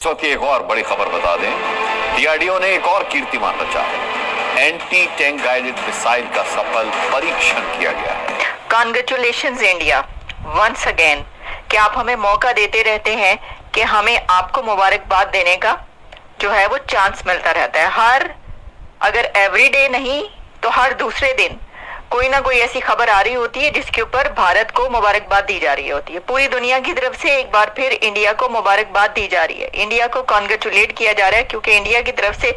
इस वक्त की एक और बड़ी खबर बता दें, डीआरडीओ ने एक और कीर्तिमान रचा है। एंटी टैंक गाइडेड मिसाइल का सफल परीक्षण किया गया है। कॉन्ग्रेचुलेशंस इंडिया वंस अगेन कि आप हमें मौका देते रहते हैं कि हमें आपको मुबारकबाद देने का जो है वो चांस मिलता रहता है। हर अगर एवरीडे नहीं तो हर दूसरे दिन कोई ना कोई ऐसी खबर आ रही होती है जिसके ऊपर भारत को मुबारकबाद दी जा रही होती है। पूरी दुनिया की तरफ से एक बार फिर इंडिया को मुबारकबाद दी जा रही है, इंडिया को कॉन्ग्रेचुलेट किया जा रहा है क्योंकि इंडिया की तरफ से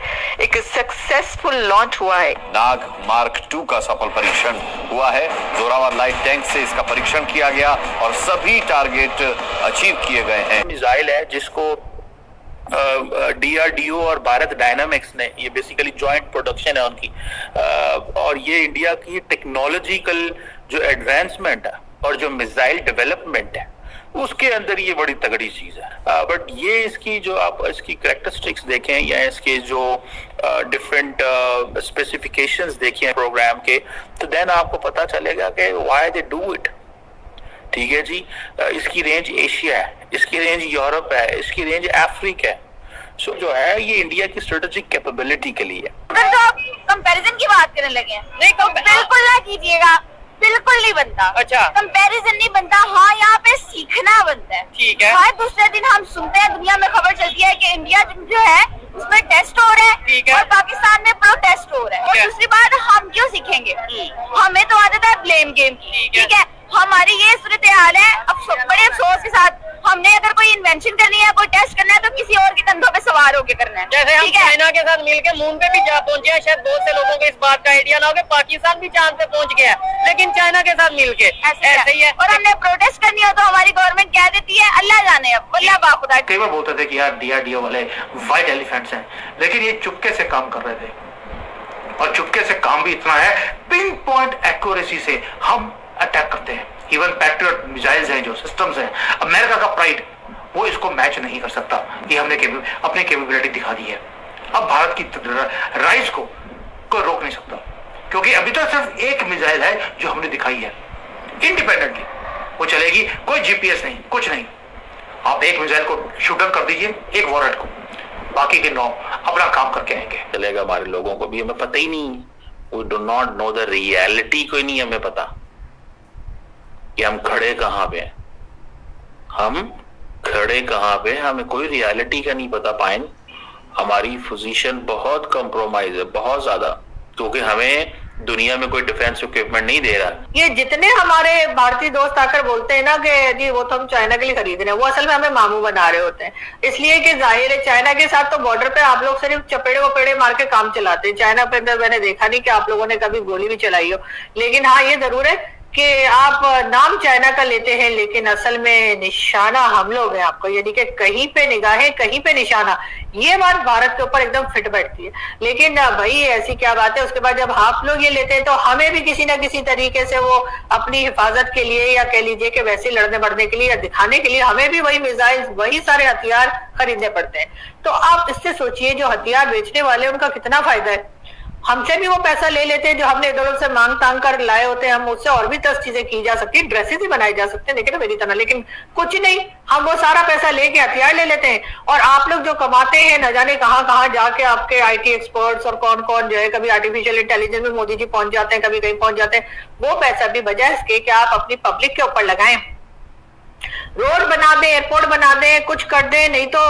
एक सक्सेसफुल लॉन्च हुआ है। नाग मार्क 2 का सफल परीक्षण हुआ है। जोरावर लाइट टैंक से इसका परीक्षण किया गया और सभी टारगेट अचीव किए गए हैं। मिसाइल है जिसको डीआरडीओ और भारत डायनामिक्स ने, ये बेसिकली जॉइंट प्रोडक्शन है उनकी, और ये इंडिया की टेक्नोलॉजिकल जो एडवांसमेंट है और जो मिसाइल डेवलपमेंट है उसके अंदर ये बड़ी तगड़ी चीज है। बट ये इसकी जो आप इसकी कैरेक्टरिस्टिक्स देखें या इसके जो डिफरेंट स्पेसिफिकेशंस देखें प्रोग्राम के, तो देन आपको पता चलेगा कि व्हाई दे डू इट। ठीक है जी, इसकी रेंज एशिया है, इसकी रेंज यूरोप है, इसकी रेंज अफ्रीका है। सो जो है ये इंडिया की स्ट्रेटेजिक कैपेबिलिटी के लिए है। अगर तो आप कंपैरिजन की बात करने लगे हैं, नहीं तो बिल्कुल ना कीजिएगा, बिल्कुल नहीं बनता। अच्छा, कंपैरिजन नहीं बनता। हाँ, यहाँ पे सीखना बनता है। ठीक है। हर दूसरे दिन हम सुनते हैं, दुनिया में खबर चलती है कि इंडिया जो है उसमें टेस्ट हो रहे हैं और पाकिस्तान में प्रोटेस्ट हो रहा है। और दूसरी बात, हम क्यों सीखेंगे? हमें तो आदत है ब्लेम गेम की। ठीक है, हमारी ये सूरत हाल है। बड़े अफसोस के साथ हमने अगर कोई इन्वेंशन करनी है, कोई टेस्ट करना है, तो किसी और के कंधों पे सवार होकर करना है। जैसे हम चाइना के साथ मिलकर मून पे भी जा पहुंचे हैं, शायद बहुत से लोगों को इस बात का आइडिया ना हो कि पाकिस्तान भी चांद पे पहुंच गया, लेकिन चाइना के साथ मिलके ऐसे ही है। और हमने प्रोटेस्ट करनी हो तो हमारी गवर्नमेंट कह देती है अल्लाह जाने, अब अल्लाह बाखुदा। कई बार बोलते थे कि यार डीआरडीओ वाले व्हाइट एलिफेंट्स हैं, लेकिन ये चुपके से काम कर रहे थे और चुपके से काम भी इतना है, पिन पॉइंट एक्यूरेसी से हम अटैक करते हैं। इवन पैट्रियट मिसाइल्स हैं, जो सिस्टम्स हैं, अमेरिका का प्राइड वो इसको मैच नहीं कर सकता। ये हमने अपनी कैपेबिलिटी दिखा दी है। अब भारत की राइज को कोई रोक नहीं सकता, क्योंकि अभी तो सिर्फ एक मिसाइल है जो हमने दिखाई है इंडिपेंडेंटली, वो चलेगी, कोई जीपीएस नहीं, कुछ नहीं। आप एक मिसाइल को शूट डाउन कर दीजिए, एक वॉरेट को, बाकी के 9 अपना काम करके आएंगे। चलेगा हमारे लोगों को भी, हमें पता ही नहीं, we do not know the reality, कोई नहीं हमें पता कि हम खड़े कहाँ पे हैं, हम खड़े कहाँ पे, हमें कोई रियलिटी का नहीं पता। पाइन हमारी पोजीशन बहुत कंप्रोमाइज है, बहुत ज्यादा, क्योंकि हमें दुनिया में कोई डिफेंस इक्विपमेंट नहीं दे रहा। ये जितने हमारे भारतीय दोस्त आकर बोलते हैं ना कि जी वो तो हम चाइना के लिए खरीद रहे हैं, वो असल में हमें मामू बना रहे होते हैं। इसलिए कि जाहिर है चाइना के साथ तो बॉर्डर पे आप लोग सिर्फ चपेड़े वपेड़े मार के काम चलाते हैं। चाइना पे अंदर मैंने देखा नहीं कि आप लोगों ने कभी गोली भी चलाई हो। लेकिन हाँ, ये जरूर है कि आप नाम चाइना का लेते हैं, लेकिन असल में निशाना हम लोग हैं आपको, यानी कि कहीं पे निगाहें कहीं पे निशाना। ये बात भारत के ऊपर एकदम फिट बैठती है। लेकिन भाई ऐसी क्या बात है, उसके बाद जब आप लोग ये लेते हैं तो हमें भी किसी ना किसी तरीके से वो अपनी हिफाजत के लिए या कह लीजिए कि वैसे लड़ने मरने के लिए या दिखाने के लिए हमें भी वही मिसाइल, वही सारे हथियार खरीदने पड़ते हैं। तो आप इससे सोचिए जो हथियार बेचने वाले उनका कितना फायदा है। हमसे भी वो पैसा ले लेते हैं जो हमने इधर उधर से मांग तांग कर लाए होते हैं। हम उससे और भी 10 चीजें की जा सकती है, ड्रेसेस भी बनाई जा सकते हैं, लेकिन मेरी तरह, लेकिन कुछ नहीं, हम वो सारा पैसा लेके हथियार ले लेते हैं। और आप लोग जो कमाते हैं न जाने कहाँ कहाँ जाके, आपके आईटी एक्सपर्ट्स और कौन कौन जो है, कभी आर्टिफिशियल इंटेलिजेंस में मोदी जी पहुंच जाते हैं, कभी कहीं पहुंच जाते हैं। वो पैसा भी बजाय इसके कि आप अपनी पब्लिक के ऊपर लगाएं, रोड बना दें, एयरपोर्ट बना दें, कुछ कर दें, नहीं तो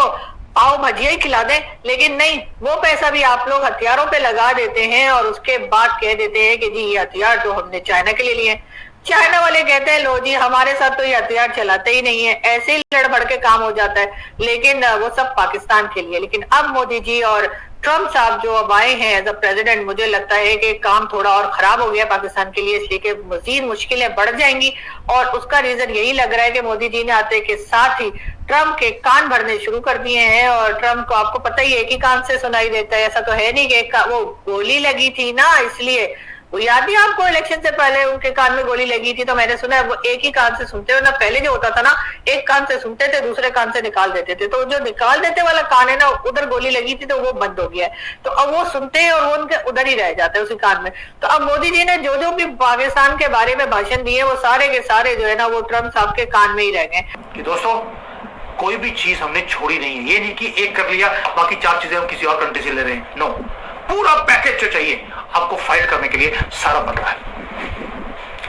पाव भजिया ही खिला दें। लेकिन नहीं, वो पैसा भी आप लोग हथियारों पे लगा देते हैं और उसके बाद कह देते हैं कि जी ये हथियार तो हमने चाइना के लिए लिए। चाइना वाले कहते हैं लो जी हमारे साथ तो ये हथियार चलाते ही नहीं है, ऐसे ही लड़ भड़ के काम हो जाता है। लेकिन वो सब पाकिस्तान के लिए। लेकिन अब मोदी जी और ट्रम्प साहब जो अब आए हैं एज अ प्रेसिडेंट, मुझे लगता है कि काम थोड़ा और खराब हो गया पाकिस्तान के लिए, इसलिए कि मजीद मुश्किलें बढ़ जाएंगी। और उसका रीजन यही लग रहा है कि मोदी जी ने आते के साथ ही ट्रम्प के कान भरने शुरू कर दिए हैं। और ट्रम्प को आपको पता ही है, एक ही कान से सुनाई देता है, ऐसा तो है नहीं कि वो गोली लगी थी ना, इसलिए वो याद नहीं आपको, इलेक्शन से पहले उनके कान में गोली लगी थी, तो मैंने सुना है वो एक ही कान से सुनते हो ना। पहले जो होता था ना, एक कान से सुनते थे, दूसरे कान से निकाल देते थे, तो जो निकाल देते वाला कान है ना, उधर गोली लगी थी तो वो बंद हो गया है। तो अब वो सुनते हैं और वो उनके उधर ही रह जाता है, उसी कान में। तो अब मोदी जी ने जो जो भी पाकिस्तान के बारे में भाषण दिए, वो सारे के सारे जो है ना, वो ट्रम्प साहब के कान में ही रह गए। कि दोस्तों कोई भी चीज हमने छोड़ी नहीं है। ये नहीं कि एक कर लिया बाकी 4 चीजें हम किसी और कंट्री से ले रहे हैं, नो, पूरा पैकेज जो चाहिए आपको फाइट करने के लिए सारा बन रहा है।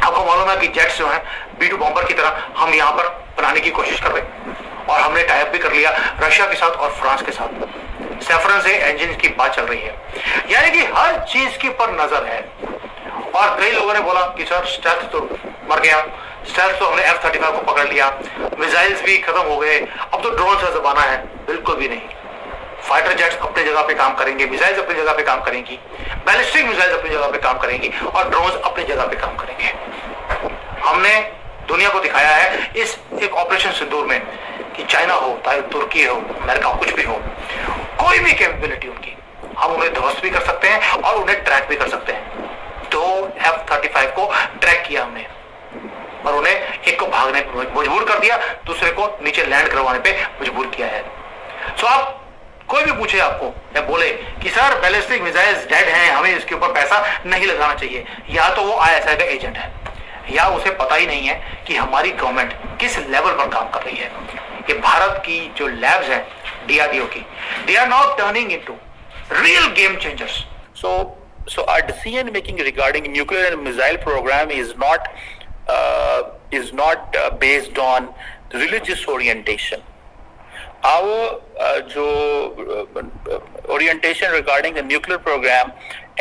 आपको मालूम है कि जेट्स जो है B-2 बॉम्बर की तरह हम यहां पर बनाने की कोशिश कर रहे हैं और हमने टाइप भी कर लिया रशिया के साथ और फ्रांस के साथ। सेफरन से इंजन की बात चल रही है, यानी कि हर चीज के पर नजर है। और कई लोगों ने बोला कि सर स्टेल्थ तो मर गया, स्टेल्थ तो हमने F-35 को पकड़ लिया, मिसाइल्स भी खत्म हो गए, अब तो ड्रोन का जमाना है। बिल्कुल भी नहीं। फाइटर जेट्स अपनी जगह पे काम करेंगे, मिसाइल्स अपनी जगह पे काम करेंगी, बैलिस्टिक मिसाइल्स अपनी जगह पे काम करेंगी और ड्रोन्स अपनी जगह पे काम करेंगे। हमने दुनिया को दिखाया है इस एक ऑपरेशन सिंदूर में कि चाइना हो, चाहे तुर्की हो, अमेरिका हो, कुछ भी हो, कोई भी कैपेबिलिटी उनकी, हम उन्हें ध्वस्त भी कर सकते हैं और उन्हें ट्रैक भी कर सकते हैं। तो F-35 को ट्रैक किया हमने और उन्हें एक को भागने पर मजबूर कर दिया, दूसरे को नीचे लैंड करवाने पे मजबूर किया है। सो आप कोई भी पूछे आपको या बोले कि सर बैलिस्टिक मिसाइल्स डेड हैं, हमें इसके ऊपर पैसा नहीं लगाना चाहिए, या तो वो ISI का एजेंट है या उसे पता ही नहीं है कि हमारी गवर्नमेंट किस लेवल पर काम कर रही है। ये भारत की जो लैब्स हैं DRDO की, they are now turning into real game changers. So our decision making regarding nuclear and missile program is not based on religious orientation. Our orientation regarding the nuclear program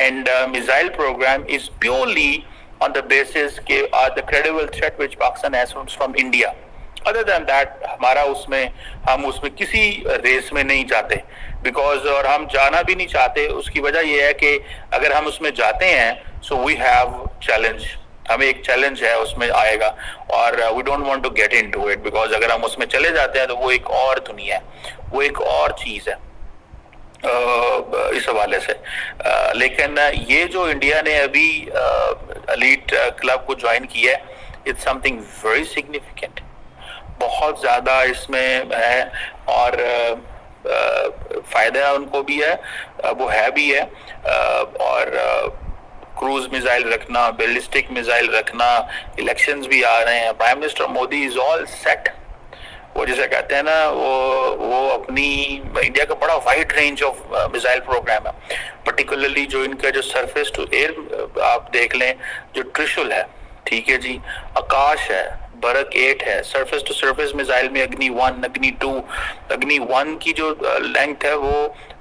and missile program is purely on the basis that the credible threat which Pakistan has from India. Other than that, हम उसमें किसी race में नहीं जाते, because और हम जाना भी नहीं चाहते। उसकी वजह यह है कि अगर हम उसमें जाते हैं सो वी हैव चैलेंज, हमें एक चैलेंज है उसमें आएगा और we don't want to get into it, because अगर हम उसमें चले जाते हैं तो वो एक और दुनिया है, वो एक और चीज है इस हवाले से। लेकिन ये जो इंडिया ने अभी एलीट क्लब को ज्वाइन किया है, इट्स समथिंग वेरी सिग्निफिकेंट, बहुत ज्यादा इसमें है और फायदा उनको भी है, वो है भी है। और क्रूज मिसाइल रखना, बैलिस्टिक मिसाइल रखना, इलेक्शंस भी आ रहे हैं, prime minister Modi is all set. वो जैसे कहते हैं ना, वो अपनी इंडिया का बड़ा wide range of missile program है, पर्टिकुलरली जो इनका जो सरफेस टू एयर आप देख लें, जो त्रिशूल है, ठीक है जी, आकाश है, बरक 8 है, सरफेस टू सरफेस मिसाइल में अग्नि 1, अग्नि 2, अग्नि 1 की जो लेंथ है वो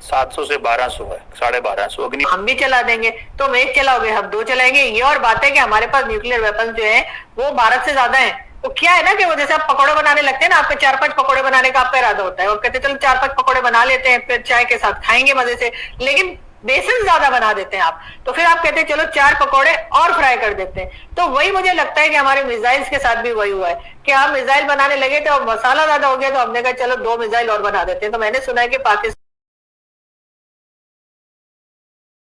700 से 1200 है, 1250 अग्नि। हम भी चला देंगे, तुम एक चलाओगे हम 2 चलाएंगे। ये और बात है कि हमारे पास न्यूक्लियर वेपन जो है वो भारत से ज्यादा है। तो क्या है ना कि वो जैसे आप पकौड़े बनाने लगते हैं ना, आपके 4-5 पकौड़े बनाने का आपका इरादा होता है और कहते चलो 4-5 पकौड़े बना लेते हैं, फिर चाय के साथ खाएंगे मजे से, लेकिन बेसन ज्यादा बना देते हैं आप, तो फिर आप कहते हैं चलो 4 पकौड़े और फ्राई कर देते हैं। तो वही मुझे लगता है कि हमारे मिसाइल्स के साथ भी वही हुआ है कि हम मिसाइल बनाने लगे थे और मसाला ज्यादा हो गया, तो हमने कहा चलो 2 मिसाइल और बना देते हैं। तो मैंने सुना है कि पाकिस्तान